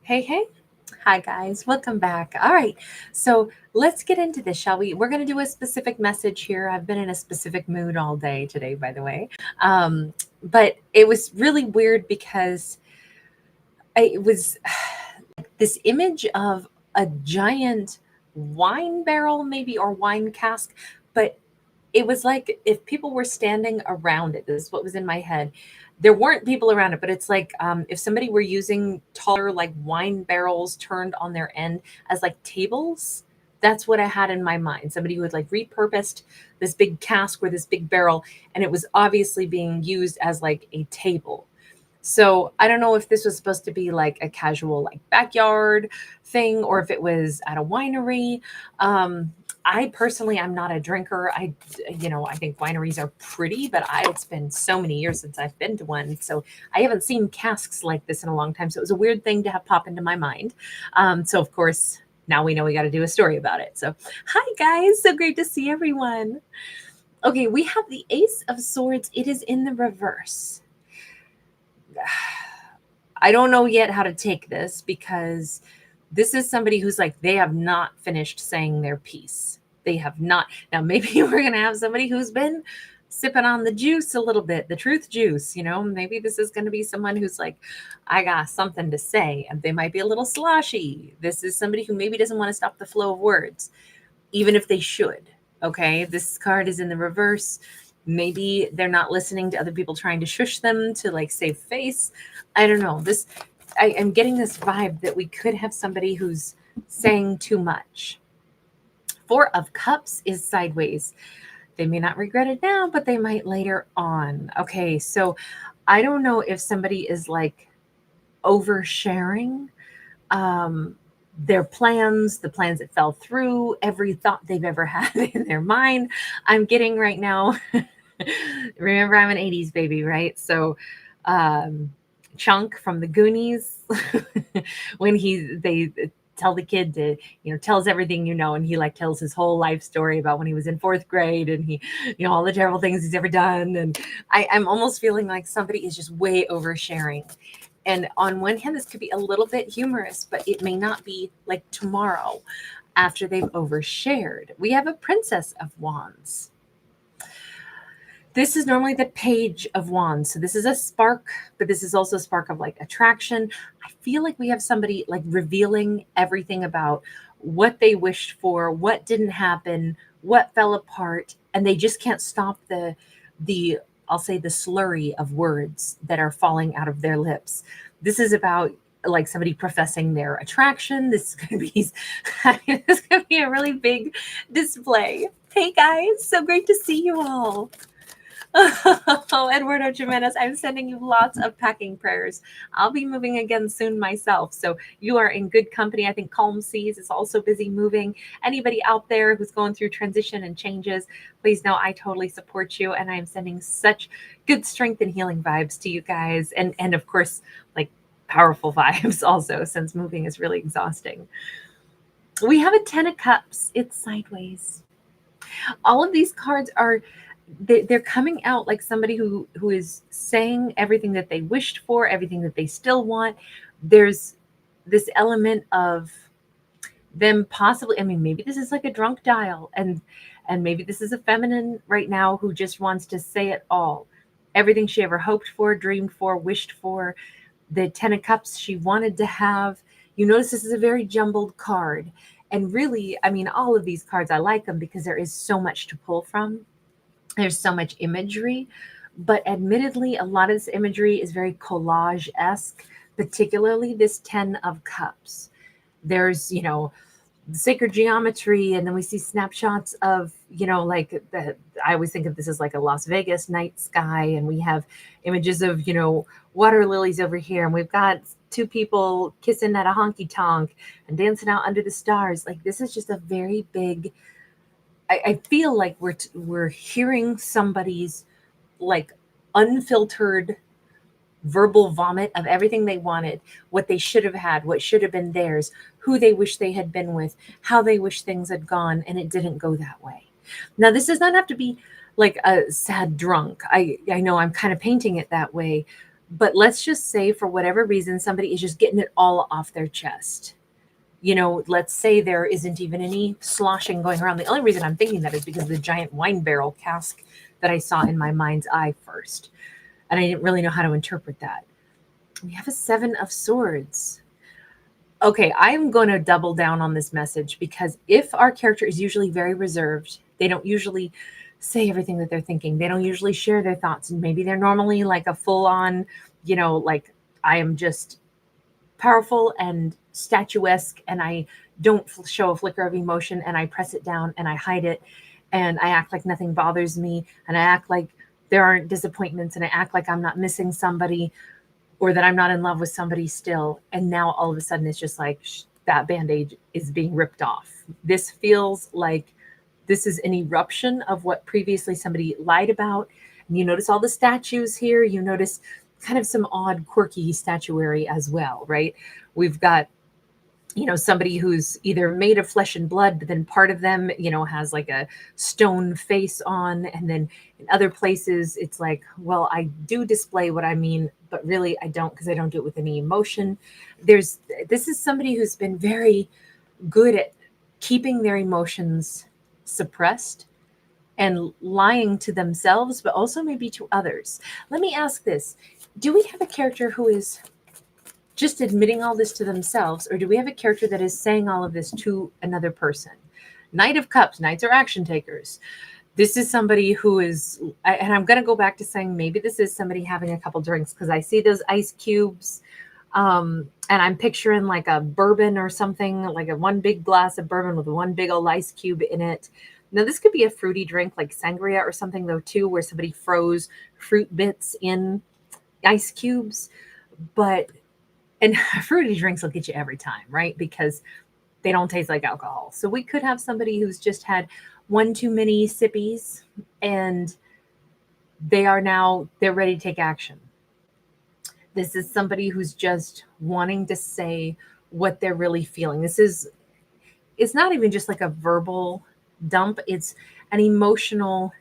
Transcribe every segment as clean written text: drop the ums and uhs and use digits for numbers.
Hey, hey. Hi, guys. Welcome back. All right. So let's get into this, shall we? We're going to do a specific message here. I've been in a specific mood all day today, by the way. But it was really weird because it was this image of a giant wine barrel, maybe, or wine cask, but it was like if people were standing around it. This is what was in my head. There weren't people around it, but it's like if somebody were using taller, like wine barrels turned on their end as like tables. That's what I had in my mind. Somebody who had like repurposed this big cask or this big barrel, and it was obviously being used as like a table. So I don't know if this was supposed to be like a casual, like backyard thing, or if it was at a winery. I personally, I'm not a drinker. I think wineries are pretty, but it's been so many years since I've been to one. So I haven't seen casks like this in a long time. So it was a weird thing to have pop into my mind. So of course, now we know we got to do a story about it. So hi guys, so great to see everyone. Okay, we have the Ace of Swords. It is in the reverse. I don't know yet how to take this because this is somebody who's like, they have not finished saying their piece. They have not. Now, maybe we're going to have somebody who's been sipping on the juice a little bit, the truth juice, maybe this is going to be someone who's like, I got something to say, and they might be a little sloshy. This is somebody who maybe doesn't want to stop the flow of words, even if they should. Okay. This card is in the reverse. Maybe they're not listening to other people trying to shush them to like save face. I don't know. I am getting this vibe that we could have somebody who's saying too much. Four of Cups is sideways. They may not regret it now, but they might later on. Okay, so I don't know if somebody is like oversharing their plans, the plans that fell through, every thought they've ever had in their mind. I'm getting right now. Remember, I'm an 80s baby, right? So Chunk from the Goonies, when they tell the kid to, tells everything, and he like tells his whole life story about when he was in fourth grade and he, all the terrible things he's ever done. And I'm almost feeling like somebody is just way oversharing. And on one hand, this could be a little bit humorous, but it may not be like tomorrow after they've overshared. We have a Princess of Wands. This is normally the Page of Wands. So this is a spark, but this is also a spark of like attraction. I feel like we have somebody like revealing everything about what they wished for, what didn't happen, what fell apart, and they just can't stop the I'll say the slurry of words that are falling out of their lips. This is about like somebody professing their attraction. This is going to be this is going to be a really big display. Hey guys, so great to see you all. Oh, Eduardo Jimenez, I'm sending you lots of packing prayers. I'll be moving again soon myself. So you are in good company. I think Calm Seas is also busy moving. Anybody out there who's going through transition and changes, please know I totally support you. And I'm sending such good strength and healing vibes to you guys. And of course, like powerful vibes also, since moving is really exhausting. We have a 10 of Cups. It's sideways. All of these cards are they're coming out like somebody who is saying everything that they wished for, everything that they still want. There's this element of them possibly, I mean, maybe this is like a drunk dial, and maybe this is a feminine right now who just wants to say it all. Everything she ever hoped for, dreamed for, wished for, the 10 of Cups she wanted to have. You notice this is a very jumbled card. And really, I mean, all of these cards, I like them because there is so much to pull from. There's so much imagery, but admittedly, a lot of this imagery is very collage-esque, particularly this 10 of Cups. There's, sacred geometry, and then we see snapshots of, like I always think of this as like a Las Vegas night sky, and we have images of, water lilies over here, and we've got two people kissing at a honky tonk and dancing out under the stars. Like this is just a very big, I feel like we're hearing somebody's like unfiltered verbal vomit of everything they wanted, what they should have had, what should have been theirs, who they wish they had been with, how they wish things had gone, and it didn't go that way. Now, this does not have to be like a sad drunk. I know I'm kind of painting it that way, But let's just say for whatever reason, somebody is just getting it all off their chest. Let's say there isn't even any sloshing going around. The only reason I'm thinking that is because of the giant wine barrel cask that I saw in my mind's eye first. And I didn't really know how to interpret that. We have a 7 of Swords. Okay, I'm going to double down on this message, because if our character is usually very reserved, they don't usually say everything that they're thinking. They don't usually share their thoughts. And maybe they're normally like a full on, like I am just powerful and statuesque, and I don't show a flicker of emotion, and I press it down and I hide it, and I act like nothing bothers me, and I act like there aren't disappointments, and I act like I'm not missing somebody, or that I'm not in love with somebody still. And now all of a sudden it's just like that band-aid is being ripped off. This feels like this is an eruption of what previously somebody lied about. And you notice all the statues here. You notice kind of some odd, quirky statuary as well, right? We've got, somebody who's either made of flesh and blood, but then part of them, has like a stone face on. And then in other places, it's like, well, I do display what I mean, but really I don't, because I don't do it with any emotion. This is somebody who's been very good at keeping their emotions suppressed and lying to themselves, but also maybe to others. Let me ask this. Do we have a character who is just admitting all this to themselves, or do we have a character that is saying all of this to another person? Knight of Cups. Knights are action takers. This is somebody who is, and I'm going to go back to saying maybe this is somebody having a couple drinks, because I see those ice cubes, and I'm picturing like a bourbon or something, like a one big glass of bourbon with one big old ice cube in it. Now, this could be a fruity drink like sangria or something, though, too, where somebody froze fruit bits in ice cubes. And fruity drinks will get you every time, right? Because they don't taste like alcohol. So we could have somebody who's just had one too many sippies, and they're ready to take action. This is somebody who's just wanting to say what they're really feeling. It's not even just like a verbal dump. It's an emotional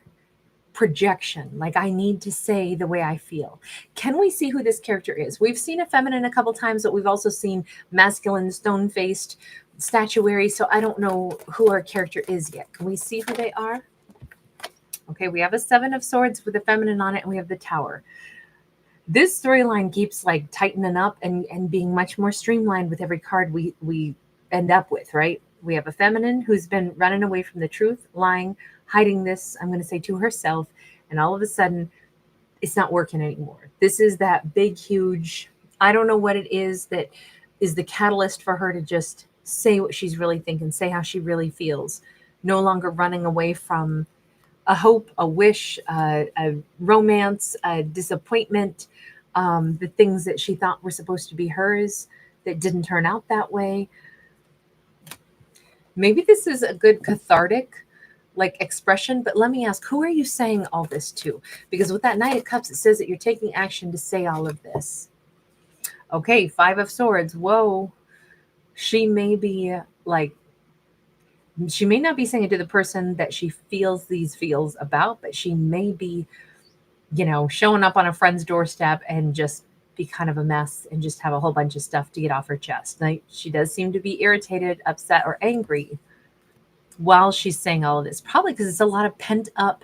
projection. Like, I need to say the way I feel. Can we see who this character is? We've seen a feminine a couple times, but we've also seen masculine, stone-faced statuary. So I don't know who our character is yet. Can we see who they are? Okay, we have a 7 of Swords with a feminine on it, and we have the Tower. This storyline keeps like tightening up and being much more streamlined with every card we end up with, right? We have a feminine who's been running away from the truth, lying, hiding this, I'm going to say, to herself. And all of a sudden, it's not working anymore. This is that big, huge, I don't know what it is that is the catalyst for her to just say what she's really thinking, say how she really feels. No longer running away from a hope, a wish, a romance, a disappointment, the things that she thought were supposed to be hers that didn't turn out that way. Maybe this is a good cathartic expression, but let me ask, who are you saying all this to? Because with that Knight of Cups, it says that you're taking action to say all of this. Okay, 5 of Swords. Whoa. She may be she may not be saying it to the person that she feels these feels about, but she may be, showing up on a friend's doorstep and just be kind of a mess and just have a whole bunch of stuff to get off her chest. Now, she does seem to be irritated, upset, or angry while she's saying all of this, probably because it's a lot of pent up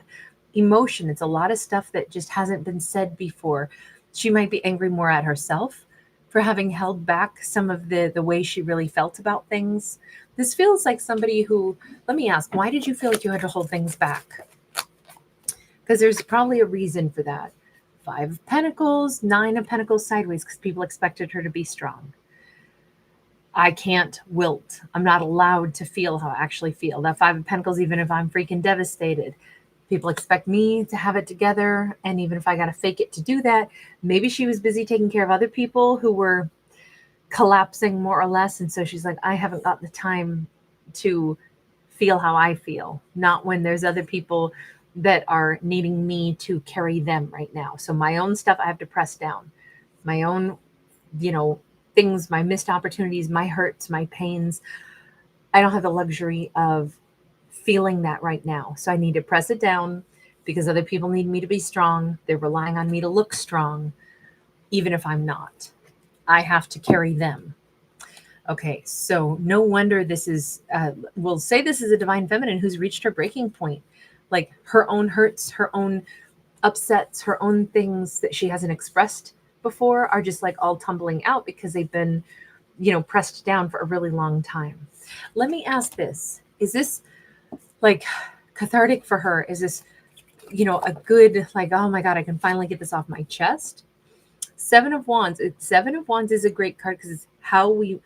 emotion. It's a lot of stuff that just hasn't been said before. She might be angry more at herself for having held back some of the way she really felt about things. This feels like somebody who, let me ask, why did you feel like you had to hold things back? Because there's probably a reason for that. 5 of Pentacles, 9 of Pentacles sideways, because people expected her to be strong. I can't wilt. I'm not allowed to feel how I actually feel. That 5 of Pentacles, even if I'm freaking devastated, people expect me to have it together. And even if I got to fake it to do that, maybe she was busy taking care of other people who were collapsing more or less. And so she's like, I haven't got the time to feel how I feel. Not when there's other people that are needing me to carry them right now. So my own stuff, I have to press down. My own, things, my missed opportunities, my hurts, my pains. I don't have the luxury of feeling that right now. So I need to press it down because other people need me to be strong. They're relying on me to look strong. even if I'm not. I have to carry them. Okay, so no wonder this is, we'll say this is a divine feminine who's reached her breaking point. Like her own hurts, her own upsets, her own things that she hasn't expressed before are just like all tumbling out because they've been, pressed down for a really long time. Let me ask this. Is this like cathartic for her? Is this, a good, like, oh my God, I can finally get this off my chest? Seven of Wands. Seven of Wands is a great card because it's how we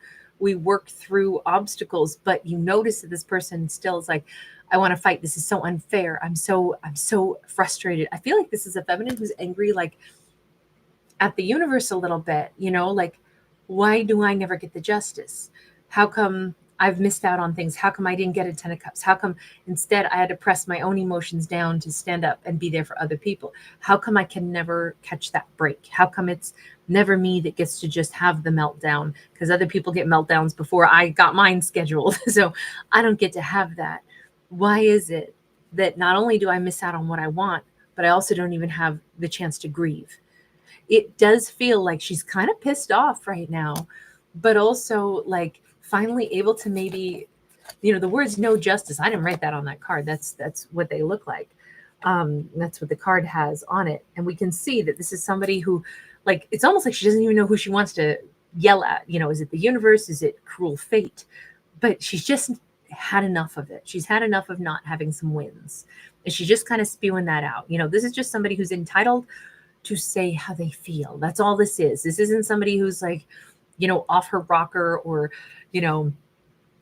work through obstacles. But you notice that this person still is like, I want to fight. This is so unfair. I'm so frustrated. I feel like this is a feminine who's angry, like at the universe a little bit. Like, why do I never get the justice? How come I've missed out on things? How come I didn't get a 10 of cups? How come instead I had to press my own emotions down to stand up and be there for other people? How come I can never catch that break? How come it's never me that gets to just have the meltdown? Because other people get meltdowns before I got mine scheduled. So I don't get to have that. Why is it that not only do I miss out on what I want, but I also don't even have the chance to grieve? It does feel like she's kind of pissed off right now, but also like finally able to maybe, the words no justice. I didn't write that on that card. That's what they look like. That's what the card has on it. And we can see that this is somebody who, like, it's almost like she doesn't even know who she wants to yell at. Is it the universe? Is it cruel fate? But she's just had enough of it. She's had enough of not having some wins. And she's just kind of spewing that out. This is just somebody who's entitled to say how they feel. That's all this is. This isn't somebody who's like, off her rocker or,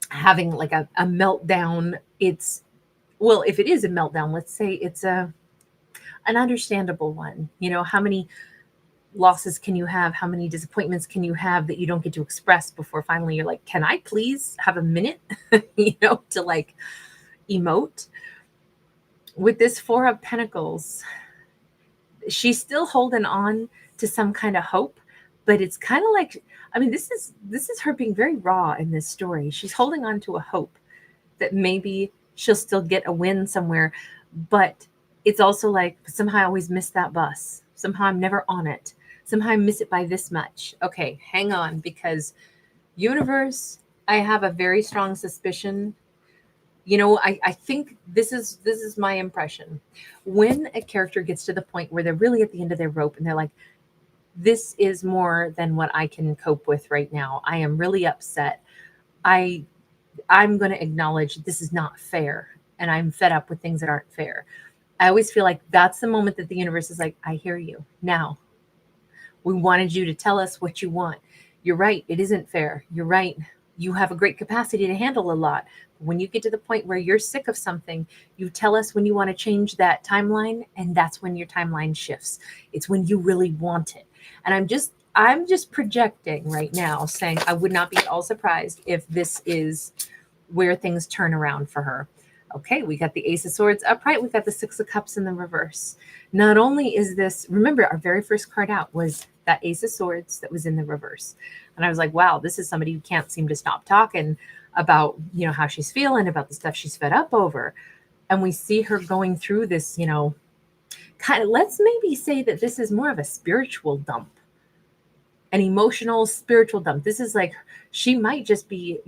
having like a meltdown. It's, well, if it is a meltdown, let's say it's an understandable one. How many losses can you have? How many disappointments can you have that you don't get to express before finally you're like, can I please have a minute, to like emote? With this Four of Pentacles, she's still holding on to some kind of hope, but it's kind of like, this is her being very raw in this story. She's holding on to a hope that maybe she'll still get a win somewhere, but it's also like, somehow I always miss that bus. Somehow I'm never on it. Somehow I miss it by this much. Okay, hang on, because universe, I have a very strong suspicion. I think this is my impression. When a character gets to the point where they're really at the end of their rope and they're like, this is more than what I can cope with right now. I am really upset. I'm going to acknowledge this is not fair, and I'm fed up with things that aren't fair. I always feel like that's the moment that the universe is like, I hear you. Now, we wanted you to tell us what you want. You're right. It isn't fair. You're right. You have a great capacity to handle a lot. When you get to the point where you're sick of something, you tell us when you want to change that timeline, and that's when your timeline shifts. It's when you really want it. And I'm just projecting right now, saying I would not be at all surprised if this is where things turn around for her. Okay, we got the Ace of Swords upright. We got the Six of Cups in the reverse. Not only is this, remember, our very first card out was that Ace of Swords that was in the reverse. And I was like, wow, this is somebody who can't seem to stop talking about, how she's feeling, about the stuff she's fed up over. And we see her going through this, kind of, let's maybe say that this is more of a spiritual dump, an emotional spiritual dump. This is like, she might just be,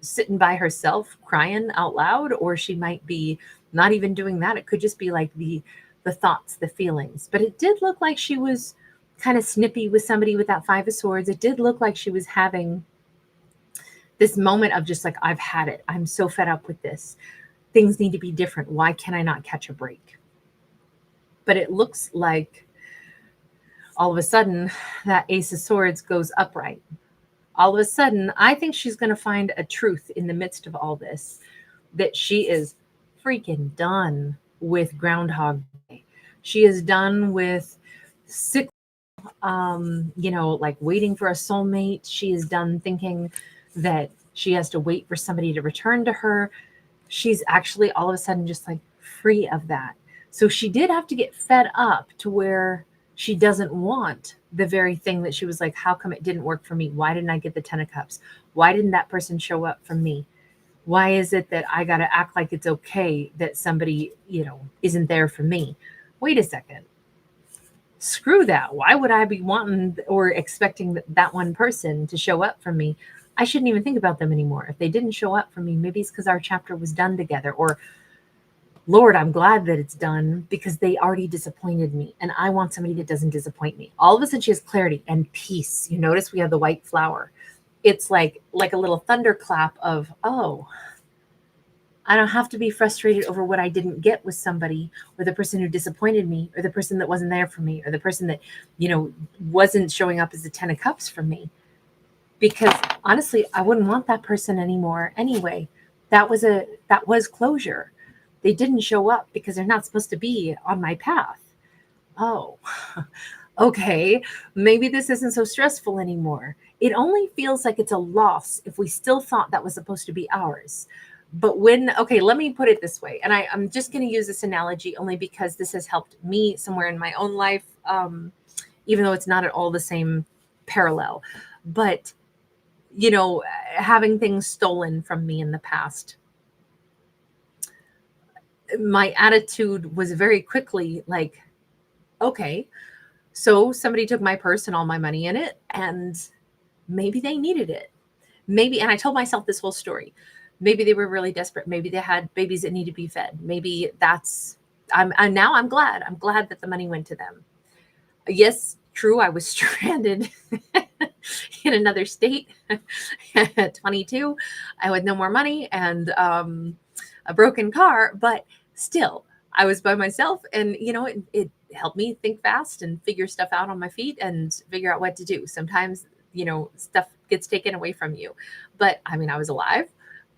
sitting by herself crying out loud, or she might be not even doing that. It could just be like the thoughts, the feelings. But it did look like she was kind of snippy with somebody with that Five of Swords. It did look like she was having this moment of just like, I've had it. I'm so fed up with this. Things need to be different. Why can I not catch a break? But it looks like all of a sudden that Ace of Swords goes upright. All of a sudden, I think she's going to find a truth in the midst of all this, that she is freaking done with Groundhog Day. She is done with sick, like waiting for a soulmate. She is done thinking that she has to wait for somebody to return to her. She's actually all of a sudden just like free of that. So she did have to get fed up to where she doesn't want the very thing that she was like, how come it didn't work for me? Why didn't I get the 10 of Cups? Why didn't that person show up for me? Why is it that I got to act like it's okay that somebody, isn't there for me? Wait a second. Screw that. Why would I be wanting or expecting that one person to show up for me? I shouldn't even think about them anymore. If they didn't show up for me, maybe it's because our chapter was done together, or Lord, I'm glad that it's done because they already disappointed me and I want somebody that doesn't disappoint me. All of a sudden she has clarity and peace. You notice we have the white flower. It's like a little thunderclap of, oh, I don't have to be frustrated over what I didn't get with somebody, or the person who disappointed me, or the person that wasn't there for me, or the person that, wasn't showing up as the 10 of cups for me. Because honestly, I wouldn't want that person anymore anyway. That was closure. They didn't show up because they're not supposed to be on my path. Oh, okay. Maybe this isn't so stressful anymore. It only feels like it's a loss if we still thought that was supposed to be ours. But okay, let me put it this way. And I'm just going to use this analogy only because this has helped me somewhere in my own life, even though it's not at all the same parallel. But, having things stolen from me in the past, my attitude was very quickly like, okay, so somebody took my purse and all my money in it, and maybe they needed it. Maybe, and I told myself this whole story. Maybe they were really desperate. Maybe they had babies that need to be fed. Maybe I'm glad. I'm glad that the money went to them. Yes, true. I was stranded in another state at 22. I had no more money and a broken car, but still I was by myself, and it helped me think fast and figure stuff out on my feet and figure out what to do. Sometimes, stuff gets taken away from you, but I was alive.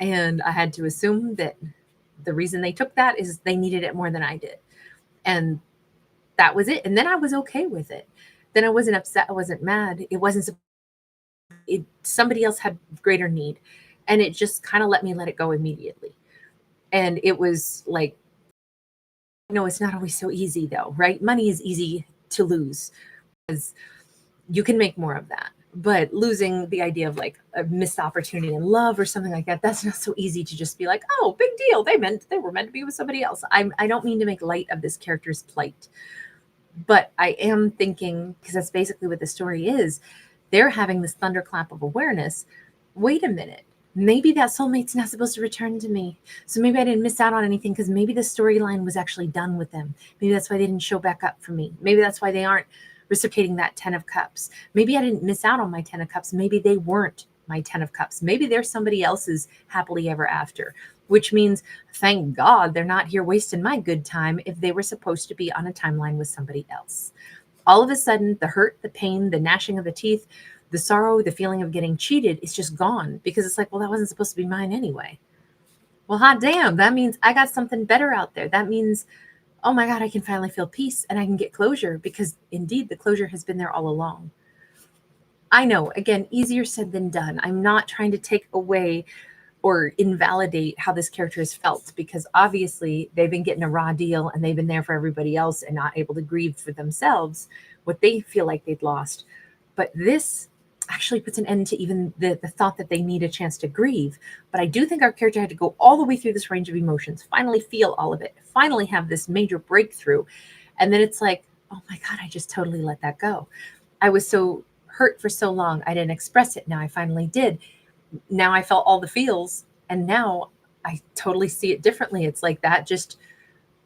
And I had to assume that the reason they took that is they needed it more than I did. And that was it. And then I was okay with it. Then I wasn't upset. I wasn't mad. Somebody else had greater need. And it just kind of let it go immediately. And it was like, no, it's not always so easy though, right? Money is easy to lose because you can make more of that. But losing the idea of like a missed opportunity in love or something like that, that's not so easy to just be like, oh, big deal. They were meant to be with somebody else. I don't mean to make light of this character's plight, but I am thinking, because that's basically what the story is, they're having this thunderclap of awareness. Wait a minute. Maybe that soulmate's not supposed to return to me. So maybe I didn't miss out on anything because maybe the storyline was actually done with them. Maybe that's why they didn't show back up for me. Maybe that's why they aren't reciprocating that 10 of cups. Maybe I didn't miss out on my 10 of cups. Maybe they weren't my 10 of cups. Maybe they're somebody else's happily ever after, which means thank God they're not here wasting my good time if they were supposed to be on a timeline with somebody else. All of a sudden, the hurt, the pain, the gnashing of the teeth, the sorrow, the feeling of getting cheated is just gone because it's like, well, that wasn't supposed to be mine anyway. Well, hot damn, that means I got something better out there. That means, oh my God, I can finally feel peace and I can get closure because indeed the closure has been there all along. I know, again, easier said than done. I'm not trying to take away or invalidate how this character has felt because obviously they've been getting a raw deal and they've been there for everybody else and not able to grieve for themselves what they feel like they'd lost. But this actually puts an end to even the thought that they need a chance to grieve. But I do think our character had to go all the way through this range of emotions, finally feel all of it, finally have this major breakthrough. And then it's like, oh my God, I just totally let that go. I was so hurt for so long. I didn't express it. Now I finally did. Now I felt all the feels. And now I totally see it differently. It's like that just,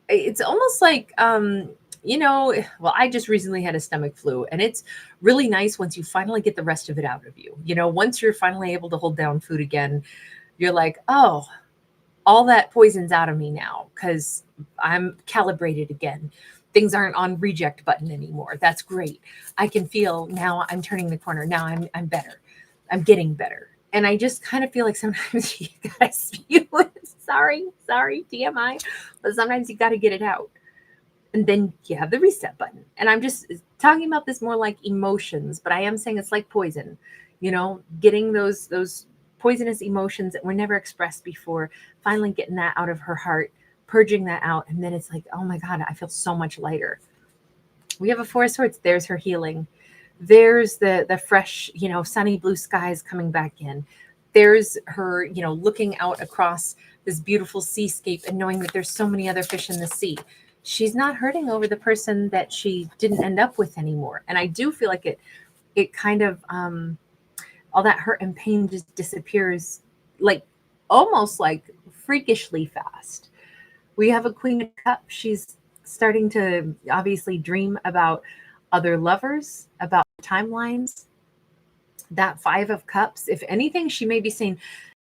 it's almost like, well, I just recently had a stomach flu and it's really nice once you finally get the rest of it out of you. Once you're finally able to hold down food again, you're like, oh, all that poison's out of me now because I'm calibrated again. Things aren't on reject button anymore. That's great. I can feel now I'm turning the corner. Now I'm better. I'm getting better. And I just kind of feel like sometimes you gotta spew it. Sorry, TMI. But sometimes you got to get it out. And then you have the reset button. And I'm just talking about this more like emotions, but I am saying it's like poison, getting those poisonous emotions that were never expressed before, finally getting that out of her heart, purging that out. And then it's like, oh my God, I feel so much lighter. We have a Four of Swords. There's her healing. There's the fresh, sunny blue skies coming back in. There's her, looking out across this beautiful seascape and knowing that there's so many other fish in the sea. she's not hurting over the person that she didn't end up with anymore. And I do feel like it kind of all that hurt and pain just disappears, like almost like freakishly fast. We have a Queen of Cups. She's starting to obviously dream about other lovers, about timelines. That Five of Cups, if anything, she may be saying,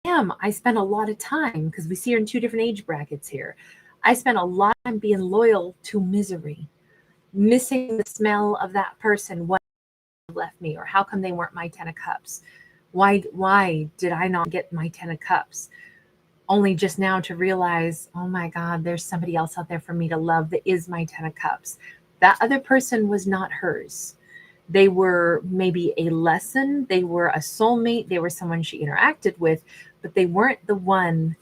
damn, I spent a lot of time, because we see her in two different age brackets here. I spent a lot of time being loyal to misery, missing the smell of that person. What left me, or how come they weren't my 10 of Cups? Why did I not get my 10 of Cups? Only just now to realize, oh my God, there's somebody else out there for me to love that is my 10 of Cups. That other person was not hers. They were maybe a lesson. They were a soulmate. They were someone she interacted with, but they weren't the one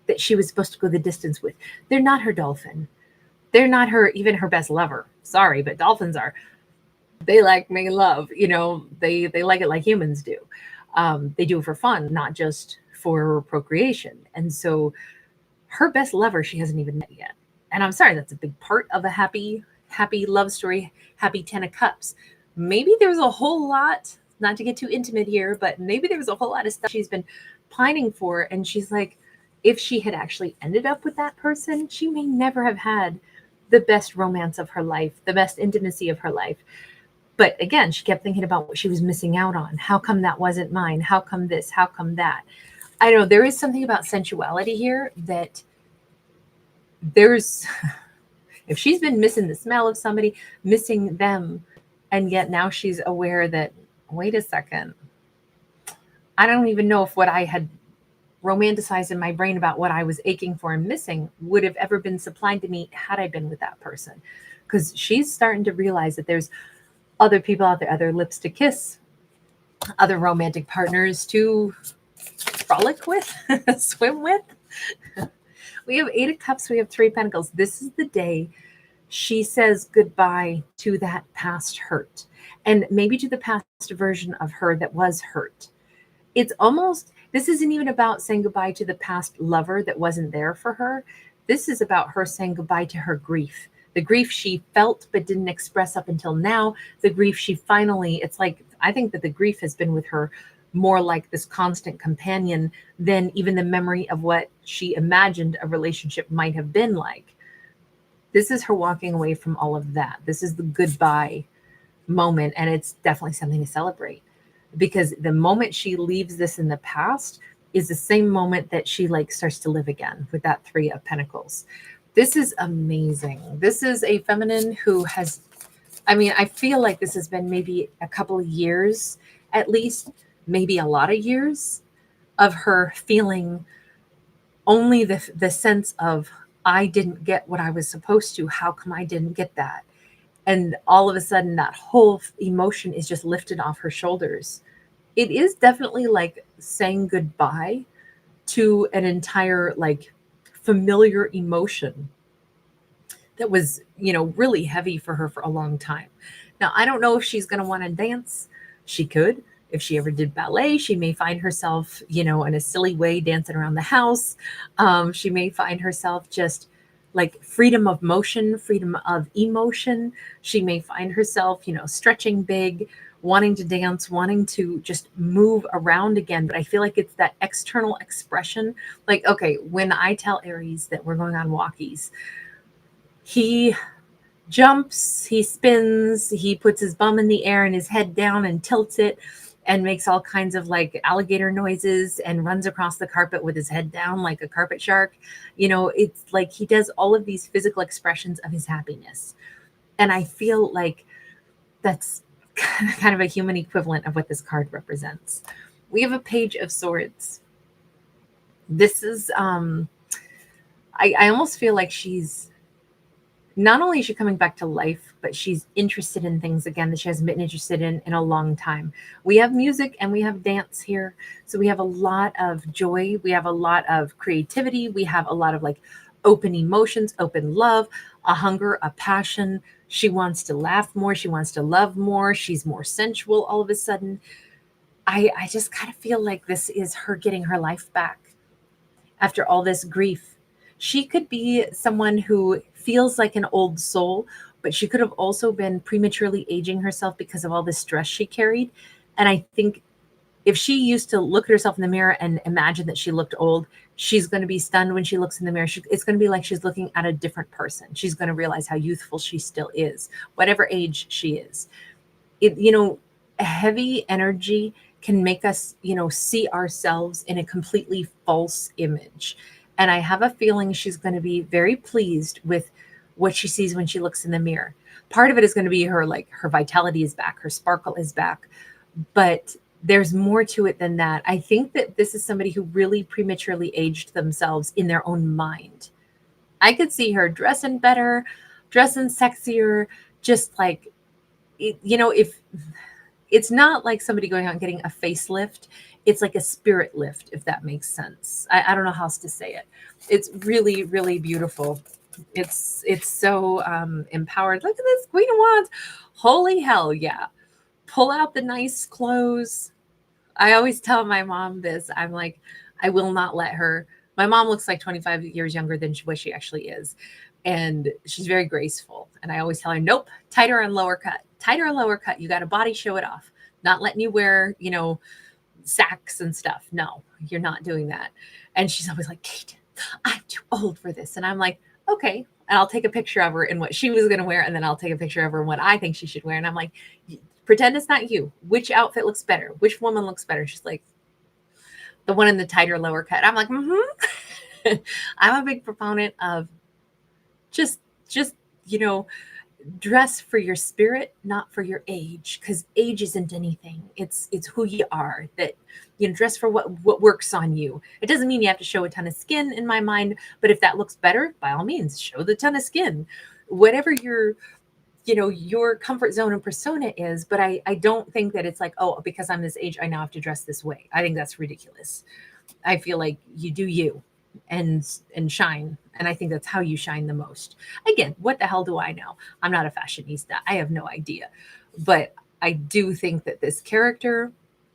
that she was supposed to go the distance with. They're not her dolphin. They're not her, even her best lover. Sorry, but dolphins are. They like making love. They like it like humans do. They do it for fun, not just for procreation. And so her best lover, she hasn't even met yet. And I'm sorry, that's a big part of a happy love story, happy 10 of Cups. Maybe there's a whole lot, not to get too intimate here, but maybe there was a whole lot of stuff she's been pining for. And she's like, if she had actually ended up with that person, she may never have had the best romance of her life, the best intimacy of her life. But again, she kept thinking about what she was missing out on. How come that wasn't mine? How come this? How come that? I don't know. There is something about sensuality here that there's, if she's been missing the smell of somebody, missing them, and yet now she's aware that, wait a second, I don't even know if what I had romanticized in my brain about what I was aching for and missing would have ever been supplied to me had I been with that person. Because she's starting to realize that there's other people out there, other lips to kiss, other romantic partners to frolic with, swim with. We have 8 of Cups, we have 3 of Pentacles. This is the day she says goodbye to that past hurt, and maybe to the past version of her that was hurt. It's almost, this isn't even about saying goodbye to the past lover that wasn't there for her. This is about her saying goodbye to her grief. The grief she felt but didn't express up until now. The grief she finally, it's like, I think that the grief has been with her more like this constant companion than even the memory of what she imagined a relationship might have been like. This is her walking away from all of that. This is the goodbye moment, and it's definitely something to celebrate, because the moment she leaves this in the past is the same moment that she like starts to live again with that 3 of Pentacles. This is amazing. This is a feminine who has, I mean, I feel like this has been maybe a couple of years, at least, maybe a lot of years of her feeling only the sense of, I didn't get what I was supposed to. How come I didn't get that? And all of a sudden that whole emotion is just lifted off her shoulders. It is definitely like saying goodbye to an entire like familiar emotion that was, really heavy for her for a long time. Now, I don't know if she's going to want to dance. She could. If she ever did ballet, she may find herself, in a silly way dancing around the house. She may find herself just like freedom of motion, freedom of emotion. She may find herself, stretching big, wanting to dance, wanting to just move around again. But I feel like it's that external expression. Like, okay, when I tell Aries that we're going on walkies, he jumps, he spins, he puts his bum in the air and his head down and tilts it and makes all kinds of like alligator noises and runs across the carpet with his head down like a carpet shark. It's like he does all of these physical expressions of his happiness. And I feel like that's kind of a human equivalent of what this card represents. We have a Page of Swords. This is, I almost feel like she's, not only is she coming back to life, but she's interested in things again that she hasn't been interested in a long time. We have music and we have dance here. So we have a lot of joy. We have a lot of creativity. We have a lot of like open emotions, open love, a hunger, a passion. She wants to laugh more. She wants to love more. She's more sensual all of a sudden. I just kind of feel like this is her getting her life back after all this grief. She could be someone who feels like an old soul, but she could have also been prematurely aging herself because of all the stress she carried. And I think if she used to look at herself in the mirror and imagine that she looked old, she's going to be stunned when she looks in the mirror. It's going to be like she's looking at a different person. She's going to realize how youthful she still is, whatever age she is. Heavy energy can make us, see ourselves in a completely false image. And I have a feeling she's going to be very pleased with what she sees when she looks in the mirror. Part of it is going to be her vitality is back, her sparkle is back, but there's more to it than that. I think that this is somebody who really prematurely aged themselves in their own mind. I could see her dressing better, dressing sexier, just like, if it's not like somebody going out and getting a facelift, it's like a spirit lift, if that makes sense. I don't know how else to say it. It's really, really beautiful. It's so empowered. Look at this Queen of Wands. Holy hell, yeah. Pull out the nice clothes. I always tell my mom this. I'm like, I will not let her. My mom looks like 25 years younger than what she actually is. And she's very graceful. And I always tell her, nope, tighter and lower cut. Tighter and lower cut. You got a body, show it off. Not letting you wear, sacks and stuff. No, you're not doing that. And she's always like, Kate, I'm too old for this. And I'm like, okay. And I'll take a picture of her in what she was going to wear. And then I'll take a picture of her in what I think she should wear. And I'm like, pretend it's not you. Which outfit looks better? Which woman looks better? She's like, the one in the tighter lower cut. I'm like, I'm a big proponent of just dress for your spirit, not for your age, because age isn't anything. It's who you are. That dress for what works on you. It doesn't mean you have to show a ton of skin in my mind, but if that looks better, by all means, show the ton of skin. Whatever your comfort zone and persona is. But I don't think that it's like, oh, because I'm this age, I now have to dress this way. I think that's ridiculous. I feel like you do you and shine. And I think that's how you shine the most. Again, what the hell do I know? I'm not a fashionista. I have no idea. But I do think that this character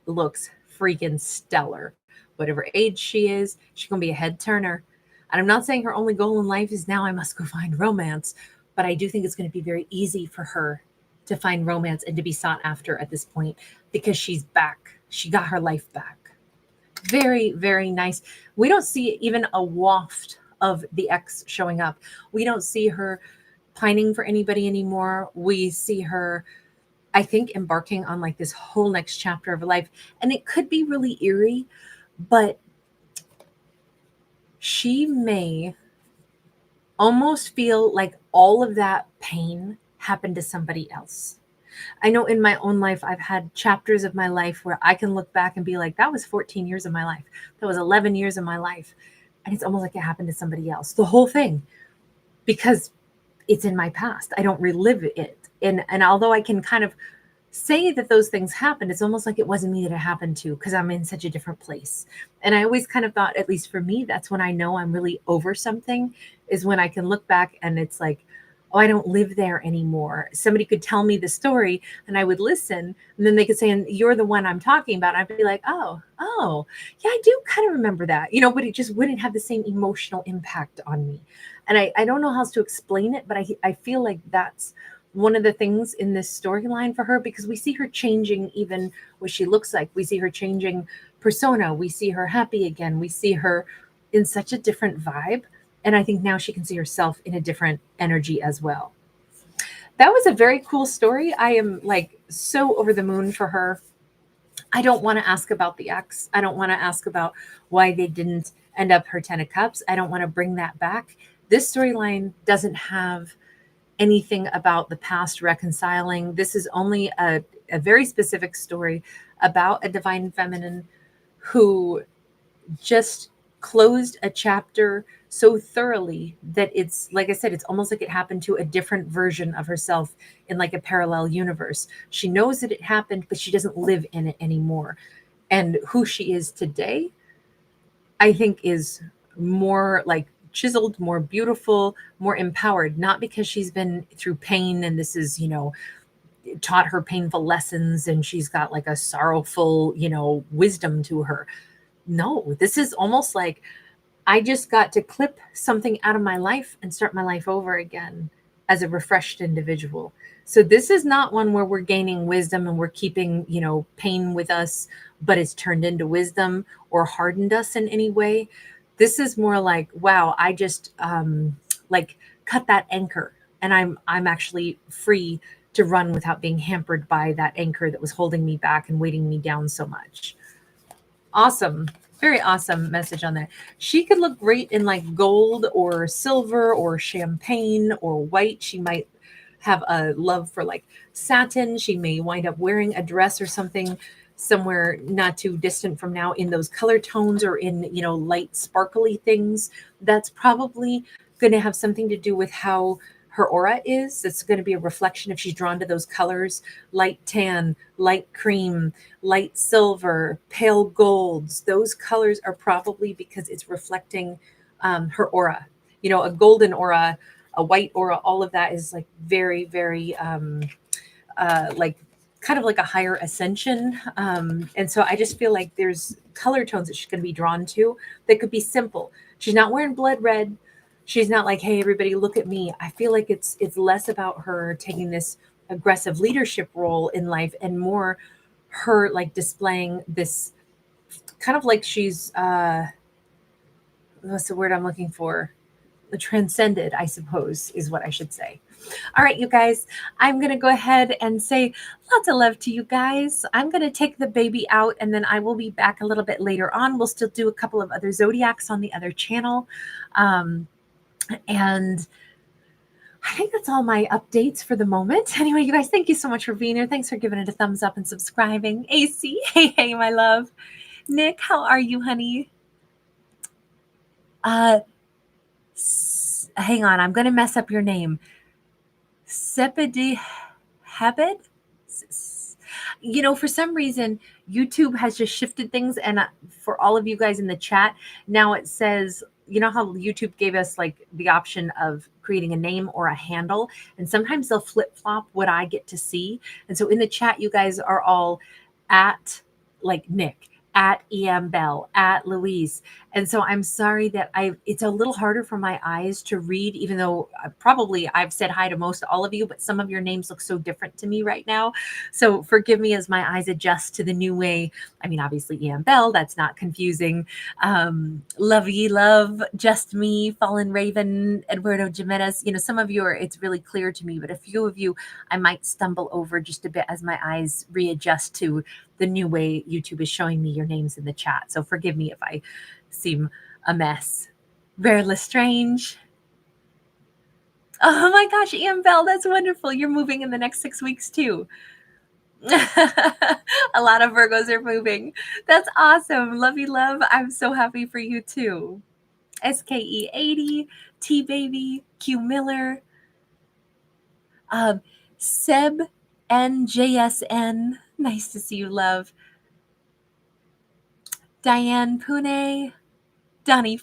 looks freaking stellar. Whatever age she is, she's going to be a head turner. And I'm not saying her only goal in life is now I must go find romance. But I do think it's going to be very easy for her to find romance and to be sought after at this point because she's back. She got her life back. Very, very nice. We don't see even a waft of the ex showing up. We don't see her pining for anybody anymore. We see her, I think, embarking on like this whole next chapter of her life. And it could be really eerie, but she may almost feel like all of that pain happened to somebody else. I know in my own life, I've had chapters of my life where I can look back and be like, that was 14 years of my life. That was 11 years of my life. And it's almost like it happened to somebody else, the whole thing, because it's in my past. I don't relive it. And although I can kind of say that those things happened, it's almost like it wasn't me that it happened to because I'm in such a different place. And I always kind of thought, at least for me, that's when I know I'm really over something, is when I can look back and it's like, oh, I don't live there anymore. Somebody could tell me the story and I would listen. And then they could say, and you're the one I'm talking about. I'd be like, oh, yeah, I do kind of remember that, but it just wouldn't have the same emotional impact on me. And I don't know how else to explain it, but I feel like that's one of the things in this storyline for her, because we see her changing even what she looks like. We see her changing persona. We see her happy again. We see her in such a different vibe. And I think now she can see herself in a different energy as well. That was a very cool story. I am like so over the moon for her. I don't want to ask about the ex. I don't want to ask about why they didn't end up her 10 of Cups. I don't want to bring that back. This storyline doesn't have anything about the past reconciling. This is only a very specific story about a divine feminine who just closed a chapter so thoroughly that it's, like I said, it's almost like it happened to a different version of herself in like a parallel universe. She knows that it happened, but she doesn't live in it anymore. And who she is today, I think, is more like chiseled, more beautiful, more empowered, not because she's been through pain and this is, taught her painful lessons and she's got like a sorrowful, wisdom to her. No, this is almost like I just got to clip something out of my life and start my life over again as a refreshed individual. So this is not one where we're gaining wisdom and we're keeping, pain with us, but it's turned into wisdom or hardened us in any way. This is more like, wow, I just like cut that anchor and I'm actually free to run without being hampered by that anchor that was holding me back and weighting me down so much. Awesome. Very awesome message on there. She could look great in like gold or silver or champagne or white. She might have a love for like satin. She may wind up wearing a dress or something somewhere not too distant from now in those color tones or in, light sparkly things. That's probably going to have something to do with how her aura is. It's going to be a reflection if she's drawn to those colors: light tan, light cream, light silver, pale golds. Those colors are probably because it's reflecting her aura. A golden aura, a white aura, all of that is like very, very like kind of like a higher ascension. And so I just feel like there's color tones that she's going to be drawn to that could be simple. She's not wearing blood red. She's not like, hey, everybody, look at me. I feel like it's less about her taking this aggressive leadership role in life and more her like displaying this kind of like she's what's the word I'm looking for? Transcended, I suppose, is what I should say. All right, you guys, I'm going to go ahead and say lots of love to you guys. I'm going to take the baby out and then I will be back a little bit later on. We'll still do a couple of other zodiacs on the other channel. And I think that's all my updates for the moment. Anyway, you guys, thank you so much for being here. Thanks for giving it a thumbs up and subscribing. AC, hey, my love. Nick, how are you, honey? Hang on, I'm going to mess up your name. Sepidi Habit? For some reason, YouTube has just shifted things. And for all of you guys in the chat, now it says, how YouTube gave us like the option of creating a name or a handle. And sometimes they'll flip flop what I get to see. And so in the chat, you guys are all at like Nick, at EM Bell, at Louise. And so I'm sorry that it's a little harder for my eyes to read, even though I've said hi to most all of you, but some of your names look so different to me right now. So forgive me as my eyes adjust to the new way. I mean, obviously EM Bell, that's not confusing. Love Ye Love, Just Me, Fallen Raven, Eduardo Jimenez. Some of you it's really clear to me, but a few of you I might stumble over just a bit as my eyes readjust to the new way YouTube is showing me your names in the chat. So forgive me if I seem a mess. Very Lestrange. Oh my gosh, Ian Bell, that's wonderful. You're moving in the next 6 weeks too. A lot of Virgos are moving. That's awesome. Love you, love. I'm so happy for you too. SKE80, T Baby, Q Miller, Seb NJSN. Nice to see you, love. Diane Pune, Donnie.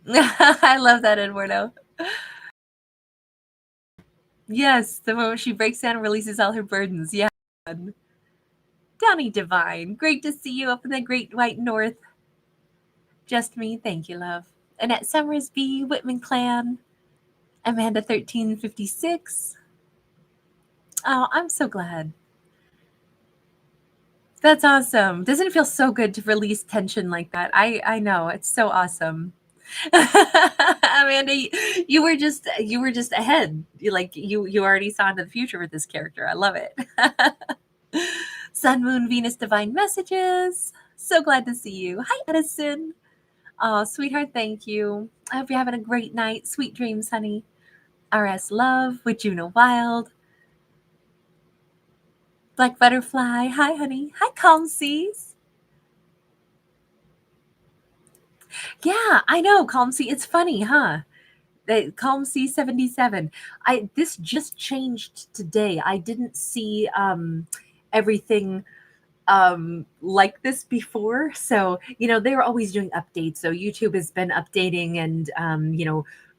I love that, Eduardo. Yes, the moment she breaks down and releases all her burdens. Yeah. Donnie Divine, great to see you up in the Great White North. Just Me, thank you, love. Annette Summersby, Whitman Clan, Amanda 1356. Oh, I'm so glad. That's awesome. Doesn't it feel so good to release tension like that? I know, it's so awesome. Amanda, you were just ahead. You already saw into the future with this character. I love it. Sun, Moon, Venus, Divine Messages. So glad to see you. Hi, Edison. Oh, sweetheart, thank you. I hope you're having a great night. Sweet dreams, honey. RS Love with Juno Wild. Black Butterfly. Hi, honey. Hi, Calm Seas. Yeah, I know, Calm Sea. It's funny, huh? Calm Sea 77. This just changed today. I didn't see everything like this before. So, they were always doing updates. So YouTube has been updating and,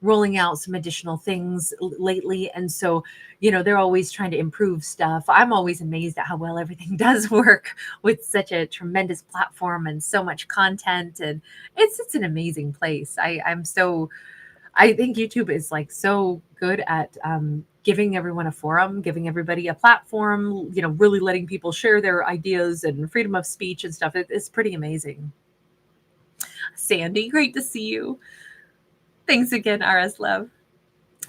rolling out some additional things lately. And so, you know, they're always trying to improve stuff. I'm always amazed at how well everything does work with such a tremendous platform and so much content. And it's an amazing place. I think YouTube is like so good at giving everyone a forum, giving everybody a platform, you know, really letting people share their ideas and freedom of speech and stuff. It's pretty amazing. Sandy, great to see you. Thanks again, RS Love.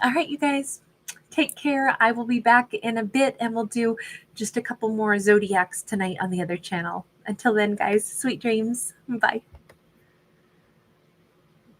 All right, you guys, take care. I will be back in a bit and we'll do just a couple more zodiacs tonight on the other channel. Until then, guys, sweet dreams. Bye.